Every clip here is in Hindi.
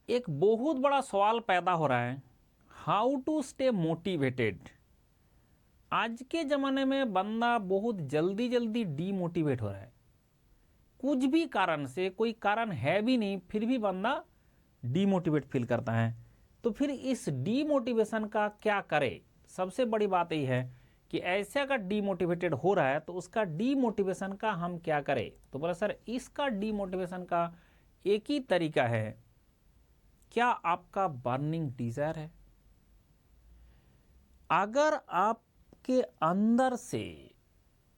एक बहुत बड़ा सवाल पैदा हो रहा है, हाउ टू स्टे मोटिवेटेड। आज के ज़माने में बंदा बहुत जल्दी जल्दी डीमोटिवेट हो रहा है, कुछ भी कारण से, कोई कारण है भी नहीं फिर भी बंदा डीमोटिवेट फील करता है। तो फिर इस डीमोटिवेशन का क्या करे? सबसे बड़ी बात यही है कि ऐसे अगर डीमोटिवेटेड हो रहा है तो उसका डीमोटिवेशन का हम क्या करें। तो बोला सर इसका डीमोटिवेशन का एक ही तरीका है, क्या आपका बर्निंग डिजायर है? अगर आपके अंदर से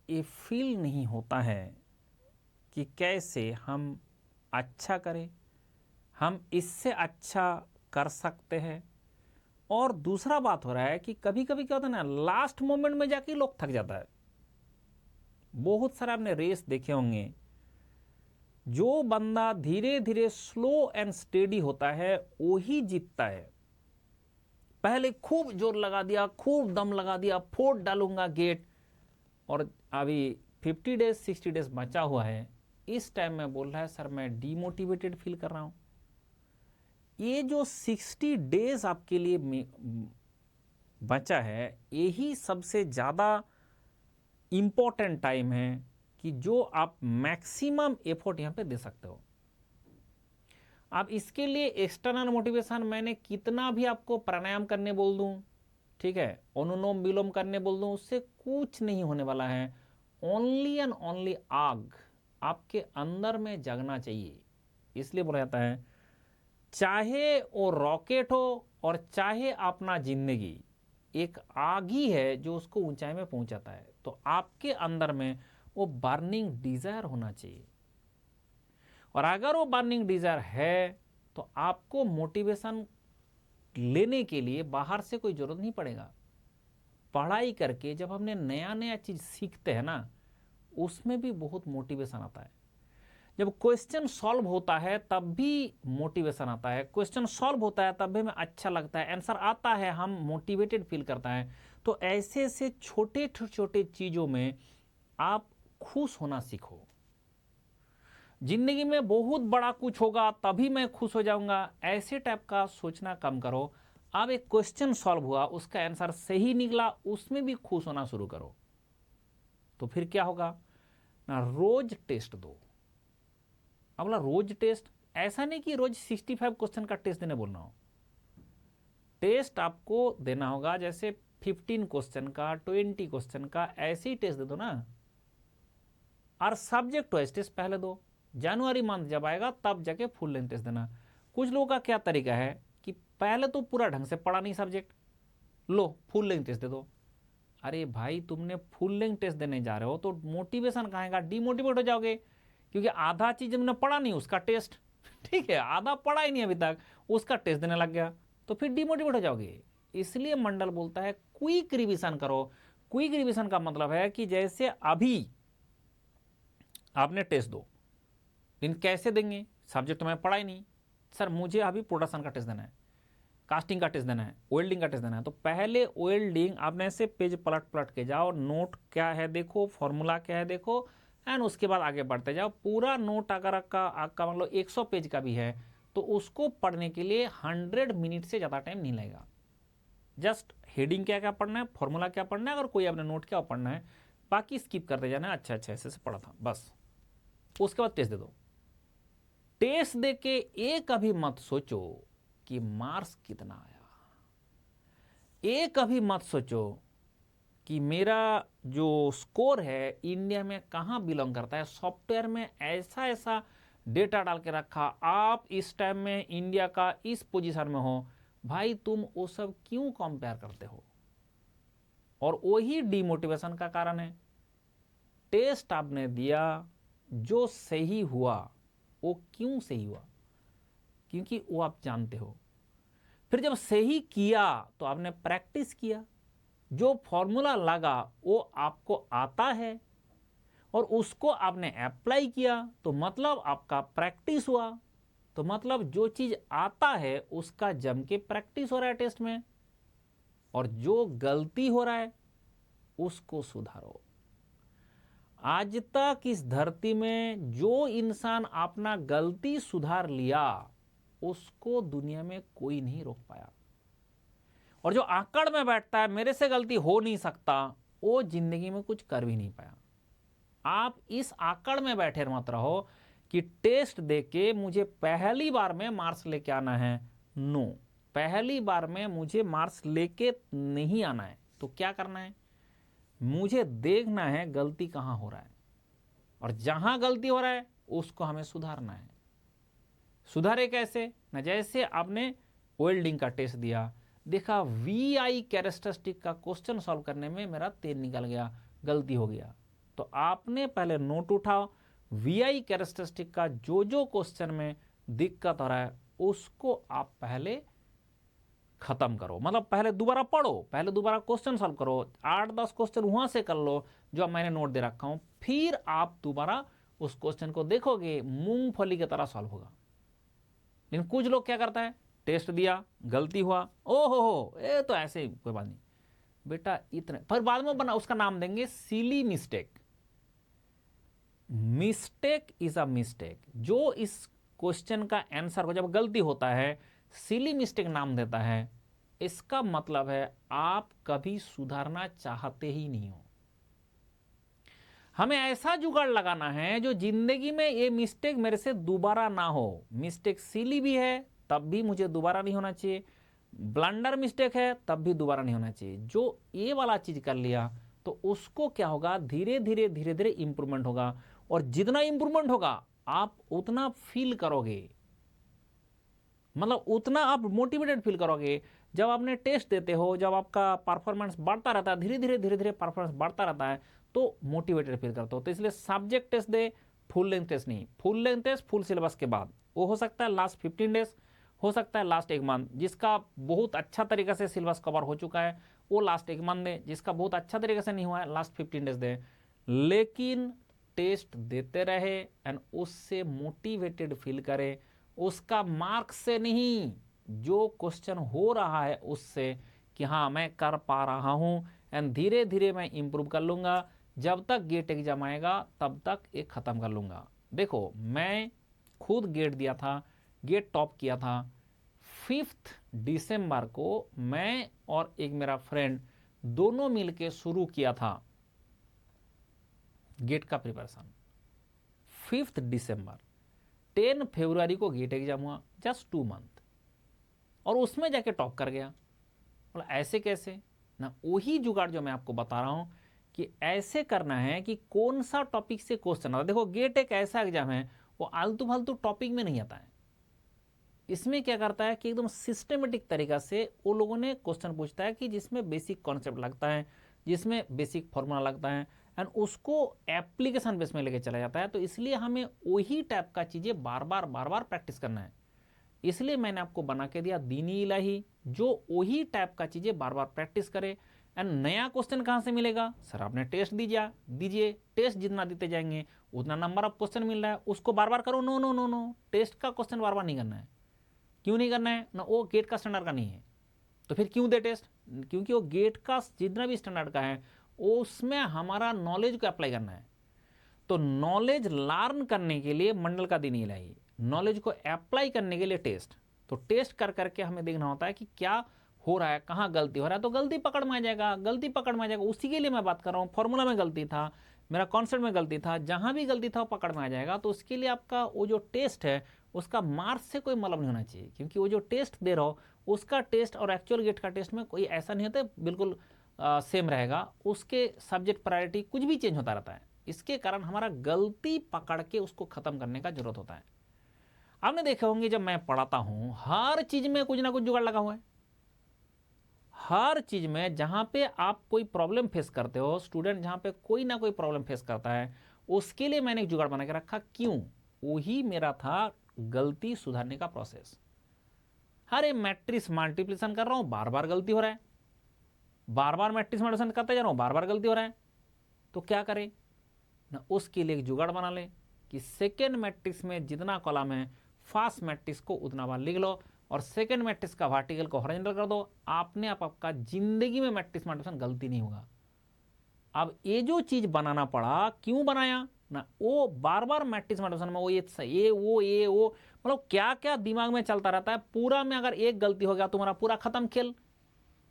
ये फील नहीं होता है कि कैसे हम अच्छा करें, हम इससे अच्छा कर सकते हैं। और दूसरा बात हो रहा है कि कभी कभी क्या होता है ना, लास्ट मोमेंट में जाके लोग थक जाता है। बहुत सारे आपने रेस देखे होंगे, जो बंदा धीरे धीरे स्लो एंड स्टेडी होता है वही जीतता है। पहले खूब जोर लगा दिया, खूब दम लगा दिया, फोड़ डालूंगा गेट, और अभी 50 डेज 60 डेज बचा हुआ है, इस टाइम में बोल रहा है सर मैं डीमोटिवेटेड फील कर रहा हूं। ये जो 60 डेज आपके लिए बचा है, यही सबसे ज़्यादा इंपॉर्टेंट टाइम है कि जो आप मैक्सिमम एफर्ट यहां पे दे सकते हो। अब इसके लिए एक्सटर्नल मोटिवेशन मैंने कितना भी आपको प्राणायाम करने बोल दूं, ठीक है, अनुलोम विलोम करने बोल दूं, उससे कुछ नहीं होने वाला है। ओनली एंड ओनली आग आपके अंदर में जगना चाहिए। इसलिए बोला जाता है चाहे वो रॉकेट हो और चाहे अपना जिंदगी, एक आग ही है जो उसको ऊंचाई में पहुंचाता है। तो आपके अंदर में वो बर्निंग डिजायर होना चाहिए, और अगर वो बर्निंग डिजायर है तो आपको मोटिवेशन लेने के लिए बाहर से कोई जरूरत नहीं पड़ेगा। पढ़ाई करके जब हमने नया नया चीज सीखते हैं ना, उसमें भी बहुत मोटिवेशन आता है। जब क्वेश्चन सॉल्व होता है तब भी मोटिवेशन आता है, क्वेश्चन सॉल्व होता है तब भी हमें अच्छा लगता है, आंसर आता है हम मोटिवेटेड फील करता है। तो ऐसे ऐसे छोटे छोटे चीजों में आप खुश होना सीखो। जिंदगी में बहुत बड़ा कुछ होगा तभी मैं खुश हो जाऊंगा, ऐसे टाइप का सोचना कम करो। अब एक क्वेश्चन सॉल्व हुआ, उसका आंसर सही निकला, उसमें भी खुश होना शुरू करो। तो फिर क्या होगा ना, रोज टेस्ट दो। अब बोला रोज टेस्ट, ऐसा नहीं कि रोज 65 क्वेश्चन का टेस्ट देने बोलना हो। टेस्ट आपको देना होगा जैसे 15 क्वेश्चन का, 20 क्वेश्चन का, ऐसे ही टेस्ट दे दो ना। और सब्जेक्ट वाइज टेस्ट पहले दो, जनवरी मंथ जब आएगा तब जाके फुल लेंथ टेस्ट देना। कुछ लोगों का क्या तरीका है कि पहले तो पूरा ढंग से पढ़ा नहीं सब्जेक्ट, लो फुल लेंथ टेस्ट दे दो। अरे भाई तुमने फुल लेंथ टेस्ट देने जा रहे हो तो मोटिवेशन कहाँ का, डीमोटिवेट हो जाओगे। क्योंकि आधा चीज हमने पढ़ा नहीं उसका टेस्ट ठीक है, आधा पढ़ा ही नहीं अभी तक, उसका टेस्ट देने लग गया तो फिर डीमोटिवेट हो जाओगे। इसलिए मंडल बोलता है क्विक रिवीजन करो। क्विक रिवीजन का मतलब है कि जैसे अभी आपने टेस्ट दो, लेकिन कैसे देंगे, सब्जेक्ट तो मैं पढ़ा ही नहीं। सर मुझे अभी प्रोडक्शन का टेस्ट देना है, कास्टिंग का टेस्ट देना है, वेल्डिंग का टेस्ट देना है। तो पहले वेल्डिंग आपने से पेज पलट पलट के जाओ, नोट क्या है देखो, फॉर्मूला क्या है देखो, एंड उसके बाद आगे बढ़ते जाओ। पूरा नोट अगर आपका मतलब 100 पेज का भी है तो उसको पढ़ने के लिए 100 मिनट से ज़्यादा टाइम नहीं लगेगा। जस्ट हेडिंग क्या क्या पढ़ना है, फॉर्मूला क्या पढ़ना है, और कोई आपने नोट क्या पढ़ना है, बाकी स्किप करते जाना है। अच्छा अच्छा ऐसे से पढ़ा था बस, उसके बाद टेस्ट दे दो। टेस्ट दे के एक अभी मत सोचो कि मार्क्स कितना आया, एक अभी मत सोचो कि मेरा जो स्कोर है इंडिया में कहां बिलोंग करता है। सॉफ्टवेयर में ऐसा ऐसा डेटा डाल के रखा, आप इस टाइम में इंडिया का इस पोजीशन में हो, भाई तुम वो सब क्यों कंपेयर करते हो? और वही डिमोटिवेशन का कारण है। टेस्ट आपने दिया, जो सही हुआ वो क्यों सही हुआ, क्योंकि वो आप जानते हो। फिर जब सही किया तो आपने प्रैक्टिस किया, जो फॉर्मूला लगा वो आपको आता है और उसको आपने अप्लाई किया, तो मतलब आपका प्रैक्टिस हुआ। तो मतलब जो चीज आता है उसका जम के प्रैक्टिस हो रहा है टेस्ट में, और जो गलती हो रहा है उसको सुधारो। आज तक इस धरती में जो इंसान अपना गलती सुधार लिया उसको दुनिया में कोई नहीं रोक पाया। और जो आकड़ में बैठता है मेरे से गलती हो नहीं सकता, वो जिंदगी में कुछ कर भी नहीं पाया। आप इस आकड़ में बैठे मत रहो कि टेस्ट देके मुझे पहली बार में मार्क्स लेके आना है। नो, पहली बार में मुझे मार्क्स लेके नहीं आना है। तो क्या करना है, मुझे देखना है गलती कहां हो रहा है, और जहां गलती हो रहा है उसको हमें सुधारना है। सुधारे कैसे ना, जैसे आपने वेल्डिंग का टेस्ट दिया, देखा VI कैरेक्टरिस्टिक का क्वेश्चन सॉल्व करने में मेरा तेल निकल गया, गलती हो गया, तो आपने पहले नोट उठाओ, VI कैरेक्टरिस्टिक का जो जो क्वेश्चन में दिक्कत हो रहा है उसको आप पहले खत्म करो। मतलब पहले दोबारा पढ़ो, पहले दोबारा क्वेश्चन सॉल्व करो, 8-10 क्वेश्चन वहां से कर लो जो मैंने नोट दे रखा हूं, फिर आप दोबारा उस क्वेश्चन को देखोगे, मूंगफली की तरह सॉल्व होगा। लेकिन कुछ लोग क्या करता है, टेस्ट दिया, गलती हुआ, ओहो ये तो ऐसे ही, कोई बात नहीं बेटा, इतने पर बाद में बना उसका नाम देंगे silly mistake. Mistake is a mistake. जो इस क्वेश्चन का आंसर को जब गलती होता है सिली मिस्टेक नाम देता है, इसका मतलब है आप कभी सुधारना चाहते ही नहीं हो। हमें ऐसा जुगाड़ लगाना है जो जिंदगी में ये मिस्टेक मेरे से दोबारा ना हो। मिस्टेक सिली भी है तब भी मुझे दोबारा नहीं होना चाहिए, ब्लंडर मिस्टेक है तब भी दोबारा नहीं होना चाहिए। जो ये वाला चीज कर लिया तो उसको क्या होगा, धीरे धीरे धीरे धीरे इंप्रूवमेंट होगा, और जितना इंप्रूवमेंट होगा आप उतना फील करोगे, मतलब उतना आप मोटिवेटेड फील करोगे। जब आपने टेस्ट देते हो, जब आपका परफॉर्मेंस बढ़ता रहता है, धीरे धीरे धीरे धीरे परफॉर्मेंस बढ़ता रहता है, तो मोटिवेटेड फील करते हो। तो इसलिए सब्जेक्ट टेस्ट दे, फुल लेंथ टेस्ट नहीं। Full length test full syllabus के बाद, वो हो सकता है लास्ट 15 डेज, हो सकता है लास्ट 1 मंथ। जिसका बहुत अच्छा तरीके से सिलेबस कवर हो चुका है वो लास्ट 1 मंथ दे, जिसका बहुत अच्छा तरीके से नहीं हुआ है लास्ट 15 डेज दे। लेकिन टेस्ट देते रहे एंड उससे मोटिवेटेड फील करे, उसका मार्क्स से नहीं, जो क्वेश्चन हो रहा है उससे, कि हाँ मैं कर पा रहा हूं एंड धीरे धीरे मैं इंप्रूव कर लूंगा। जब तक गेट एग्जाम आएगा तब तक ये खत्म कर लूंगा। देखो मैं खुद गेट दिया था, गेट टॉप किया था। 5 दिसंबर को मैं और एक मेरा फ्रेंड दोनों मिलके शुरू किया था गेट का प्रिपरेशन। 5 दिसंबर, 10 फरवरी को गेट एग्जाम हुआ, जस्ट 2 मंथ, और उसमें जाके टॉप कर गया। मतलब ऐसे कैसे ना, वही जुगाड़ जो मैं आपको बता रहा हूं कि ऐसे करना है कि कौन सा टॉपिक से क्वेश्चन आता है। देखो गेट एक ऐसा एग्जाम है, वो आलतू फालतू टॉपिक में नहीं आता है। इसमें क्या करता है कि एकदम सिस्टमेटिक तरीका से वो लोगों ने क्वेश्चन पूछता है कि जिसमें बेसिक कॉन्सेप्ट लगता है, जिसमें बेसिक फॉर्मूला लगता है, एंड उसको एप्लीकेशन बेस में लेके चला जाता है। तो इसलिए हमें वही टाइप का चीजें बार बार प्रैक्टिस करना है। इसलिए मैंने आपको बना के दिया दीनी इलाही, जो वही टाइप का चीजें बार बार प्रैक्टिस करे। एंड नया क्वेश्चन कहां से मिलेगा, सर आपने टेस्ट दीजिए, टेस्ट जितना देते जाएंगे उतना नंबर ऑफ क्वेश्चन मिल रहा है, उसको बार बार करो। No no no no, test का क्वेश्चन बार बार नहीं करना है। क्यों नहीं करना है ना, वो गेट का स्टैंडर्ड का नहीं है, तो फिर क्यों दे टेस्ट, क्योंकि वो गेट का जितना भी स्टैंडर्ड का है उसमें हमारा नॉलेज को अप्लाई करना है। तो नॉलेज लर्न करने के लिए मंडल का दिन इलाही, नॉलेज को अप्लाई करने के लिए टेस्ट। तो टेस्ट कर करके हमें देखना होता है कि क्या हो रहा है, कहाँ गलती हो रहा है, तो गलती पकड़ में आ जाएगा, गलती पकड़ में आ जाएगा। उसी के लिए मैं बात कर रहा हूँ, फॉर्मूला में गलती था, मेरा कॉन्सेप्ट में गलती था, जहां भी गलती था वो पकड़ में आ जाएगा। तो उसके लिए आपका वो जो टेस्ट है उसका मार्क्स से कोई मतलब नहीं होना चाहिए, क्योंकि वो जो टेस्ट दे रहा हो उसका टेस्ट और एक्चुअल गेट का टेस्ट में कोई ऐसा नहीं होता, बिल्कुल सेम रहेगा। उसके सब्जेक्ट प्रायोरिटी कुछ भी चेंज होता रहता है। इसके कारण हमारा गलती पकड़ के उसको खत्म करने का जरूरत होता है। आपने देखे होंगे जब मैं पढ़ाता हूं हर चीज में कुछ ना कुछ जुगाड़ लगा हुआ है। हर चीज में जहां पे आप कोई प्रॉब्लम फेस करते हो, स्टूडेंट जहां पे कोई ना कोई प्रॉब्लम फेस करता है, उसके लिए मैंने एक जुगाड़ बना के रखा। क्यों, वही मेरा था गलती सुधारने का प्रोसेस। हर एक मैट्रिक्स मल्टीप्लिकेशन कर रहा हूं, बार बार गलती हो रहा है, बार बार मैट्रिक्स मल्टीप्लिकेशन करते जा रहा हूं, बार बार गलती हो रहा है। तो क्या करें ना, उसके लिए एक जुगाड़ बना ले कि सेकेंड मैट्रिक्स में जितना कॉलम है फर्स्ट मैट्रिक्स को उतना बार लिख लो, और सेकेंड मैट्रिक्स का वर्टिकल को हॉरिजॉन्टल कर दो। आपने आपका जिंदगी में मैट्रिक्स मल्टीप्लिकेशन गलती नहीं होगा। अब ये जो चीज बनाना पड़ा, क्यों बनाया, ना, वो बार बार मैट्रिक्स मल्टीप्लिकेशन में वो मतलब क्या क्या दिमाग में चलता रहता है। पूरा में अगर एक गलती हो गया तुम्हारा पूरा खत्म खेल।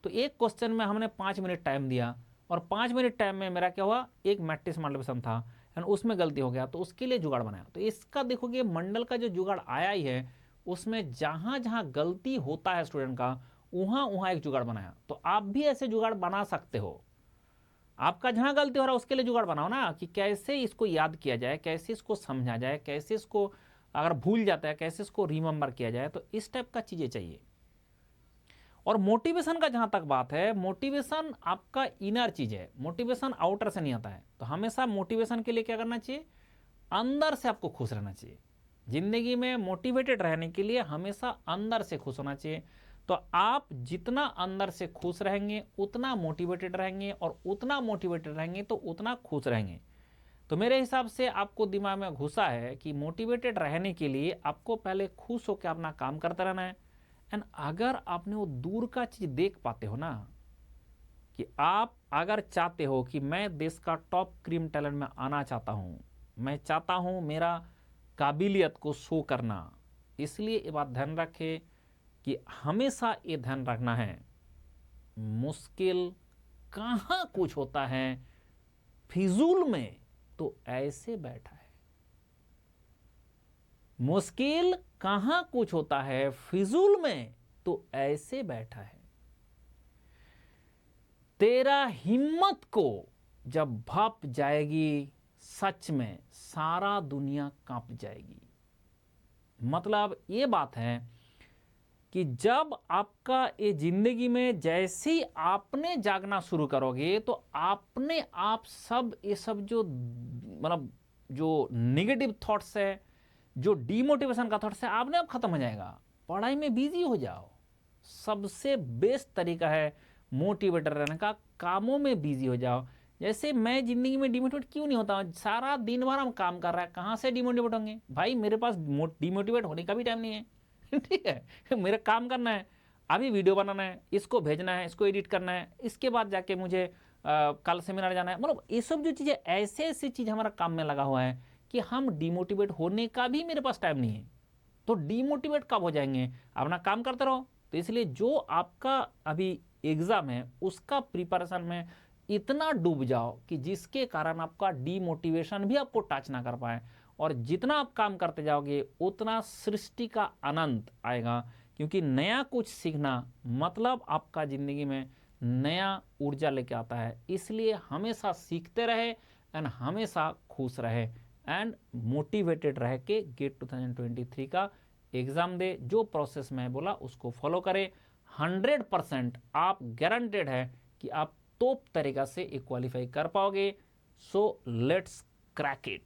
तो एक क्वेश्चन में हमने 5 मिनट टाइम दिया और 5 मिनट टाइम में मेरा क्या हुआ, एक मैट्रिक्स मल्टीप्लिकेशन था एंड उसमें गलती हो गया, तो उसके लिए जुगाड़ बनाया। तो इसका देखोगे मंडल का जो जुगाड़ आया ही है, उसमें जहां जहां गलती होता है स्टूडेंट का, वहां वहां एक जुगाड़ बनाया। तो आप भी ऐसे जुगाड़ बना सकते हो। आपका जहां गलती हो रहा है उसके लिए जुगाड़ बनाओ ना, कि कैसे इसको याद किया जाए, कैसे इसको समझा जाए, कैसे इसको अगर भूल जाता है कैसे इसको रिमेंबर किया जाए। तो इस टाइप का चीजें चाहिए। और मोटिवेशन का जहां तक बात है, मोटिवेशन आपका इनर चीज है, मोटिवेशन आउटर से नहीं आता है। तो हमेशा मोटिवेशन के लिए क्या करना चाहिए, अंदर से आपको खुश रहना चाहिए। जिंदगी में मोटिवेटेड रहने के लिए हमेशा अंदर से खुश होना चाहिए। तो आप जितना अंदर से खुश रहेंगे उतना मोटिवेटेड रहेंगे, और उतना मोटिवेटेड रहेंगे तो उतना खुश रहेंगे। तो मेरे हिसाब से आपको दिमाग में घुसा है कि मोटिवेटेड रहने के लिए आपको पहले खुश होकर अपना काम करते रहना है। एंड अगर आपने वो दूर का चीज देख पाते हो ना, कि आप अगर चाहते हो कि मैं देश का टॉप क्रीम टैलेंट में आना चाहता हूं, मैं चाहता हूं मेरा काबिलियत को शो करना, इसलिए ये बात ध्यान रखे कि हमेशा ये ध्यान रखना है, मुश्किल कहां कुछ होता है फिजूल में तो ऐसे बैठा है। मुश्किल कहां कुछ होता है फिजूल में तो ऐसे बैठा है। तेरा हिम्मत को जब भाप जाएगी, सच में सारा दुनिया कांप जाएगी। मतलब ये बात है कि जब आपका ये जिंदगी में जैसे ही आपने जागना शुरू करोगे, तो आपने आप सब ये सब जो मतलब जो नेगेटिव थॉट्स है, जो डीमोटिवेशन का थॉट्स है, आपने आप खत्म हो जाएगा। पढ़ाई में बिजी हो जाओ। सबसे बेस्ट तरीका है मोटिवेटर रहने का, कामों में बिजी हो जाओ। जैसे मैं जिंदगी में डिमोटिवेट क्यों नहीं होता, सारा दिन भर हम काम कर रहा है, कहां से डिमोटिवेट होंगे भाई। मेरे पास डिमोटिवेट होने का भी टाइम नहीं है ठीक है, मेरा काम करना है, अभी वीडियो बनाना है, इसको भेजना है, इसको एडिट करना है, इसके बाद जाके मुझे कल सेमिनार जाना है। मतलब ये सब जो चीजें ऐसे ऐसी चीज हमारा काम में लगा हुआ है कि हम डिमोटिवेट होने का भी मेरे पास टाइम नहीं है। तो डिमोटिवेट कब हो जाएंगे, अपना काम करते रहो। तो इसलिए जो आपका अभी एग्जाम है उसका प्रिपरेशन में इतना डूब जाओ कि जिसके कारण आपका डिमोटिवेशन भी आपको टच ना कर पाए। और जितना आप काम करते जाओगे उतना सृष्टि का आनंद आएगा, क्योंकि नया कुछ सीखना मतलब आपका जिंदगी में नया ऊर्जा लेके आता है। इसलिए हमेशा सीखते रहे एंड हमेशा खुश रहे एंड मोटिवेटेड रह के गेट 2023 का एग्जाम दे। जो प्रोसेस मैं बोला उसको फॉलो करें, 100% आप गारंटेड है कि आप टॉप तरीका से क्वालिफाई कर पाओगे। So let's crack it.